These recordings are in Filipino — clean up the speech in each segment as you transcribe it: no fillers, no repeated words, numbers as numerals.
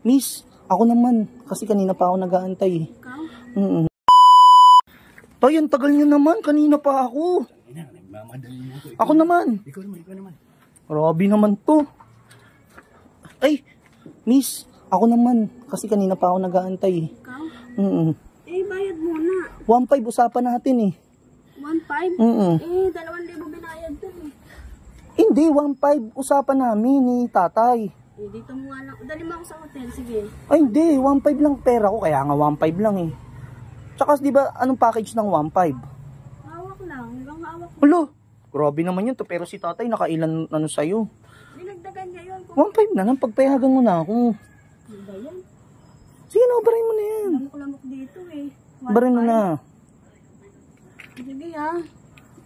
Miss, ako naman. Kasi kanina pa ako nag-aantay eh. Ikaw? Tay, ang tagal nyo naman. Kanina pa ako. Ako naman. Ikaw naman. Grabe naman to. Ay, miss, ako naman. Kasi kanina pa ako nag-aantay eh. Ikaw? Eh, bayad muna. 1.5 usapan natin eh. 1.5? 2,000 binayad dun eh. Hindi, 1.5 usapan namin ni tatay. Dito mo nga lang. Dali mo ako sa hotel, sige. Ay, hindi. 1.5 lang pera ko. Kaya nga 1.5 lang eh. Tsaka, di ba, anong package ng 1.5? Hawak lang. Hanggang hawak mo. Ulo, grabe naman yun to. Pero si tatay, nakailan ano sa'yo. Dinagdagan niya yun. 1.5 na lang. Pagpayagan mo na ako. Ano ba yan? Sige na, barin mo na yan. Lamok-lamok dito eh. Barin mo na. Sige ah.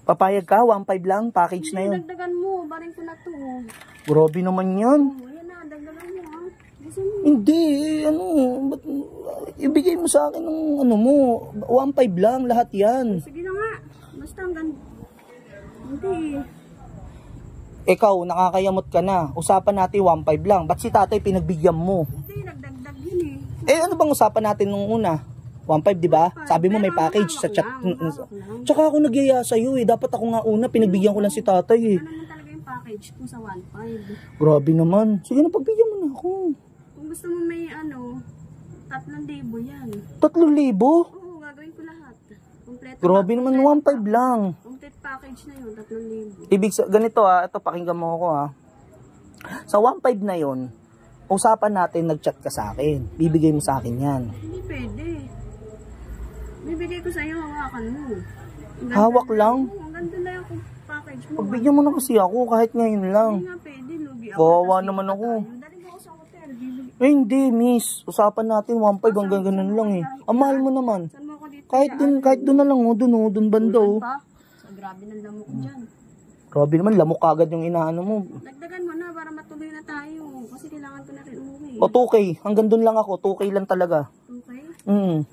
Papayag ka, 1.5 lang. Package na yun. Dagdagan mo. Barin ko na to. Grabe naman yan. Ayan na. Dagdagan mo ah. Gusto mo. Hindi, ano, ba't, ibigay mo sa akin ng ano mo, 1.5 lang, lahat yan. Sige na nga. Basta hanggang... Hindi. Ikaw, nakakayamot ka na. Usapan natin 1.5 lang. Ba't si tatay pinagbigyan mo? Hindi, nagdagdag yun Eh, ano bang usapan natin nung una? 1.5, di ba? Sabi mo may package sa chat. Tsaka ako nagyaya sa'yo eh. Dapat ako nga una, pinagbigyan ko lang si tatay eh. Ano naman talaga yung package kung sa 1.5? Grabe naman. Sige na, pagbigyan mo na ako. Kung gusto mo may 3,000 yan. 3,000? Oo, gagawin ko lahat. Kompleto. Grabe naman, 1.5 lang. Complete package na yun, 3,000. Ganito ito pakinggan mo ako Sa 1.5 na yon, usapan natin nag-chat ka sa akin. Bibigay mo sa akin yan. Hindi pwede. Bibigay ko sa iyo, hawakan mo. Hawak lang? Oo, ang ganda na yung package mo. Pagbigyan mo na kasi ako kahit ngayon lang. Hindi nga pwede, lugi ako. Kawawa naman ako. Dali mo ako sa hotel, bibigay. Eh hindi miss, usapan natin 1.5 hanggang ganun lang eh. Ang mahal mo naman. Saan mo ako dito? Kahit doon na lang doon banda Saan pa? Sa grabe ng lamok dyan. Grabe naman, lamok agad yung inaano mo. Dagdagan mo na para matuloy na tayo. Kasi kailangan ko na rin umuwi. O 2K, hanggang doon lang ako, 2K lang talaga. Okay?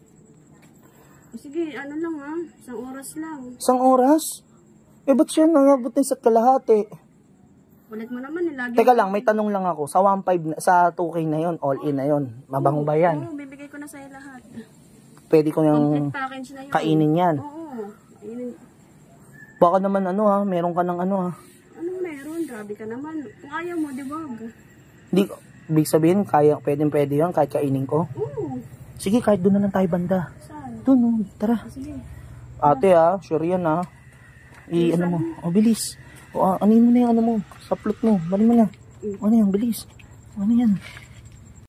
Sige, ano lang isang oras lang. Isang oras? Eh ba't siya nangabot na isa't kalahati? Ulit mo naman, lagi. Teka lang, may tanong lang ako. Sa 1.5, sa 2K na yon, all in na yon, mabango ba yan? Oo, bibigay ko na sa'yo lahat. Pwede ko yung Complete package na yun. kainin yan. Oo. Kainin. Baka naman meron ka ng Anong meron? Grabe ka naman. Kung ayaw mo, di ba? Di, big sabihin, pwede yan, kahit kainin ko. Oo. Sige, kahit doon na lang tayo banda. Saan? Doon, tara. Sige. Ate sure yan ano mo, bilis. Anin mo na yung ano mo, sa plot mo, bali mo na. Ano yan, bilis. Ano yan?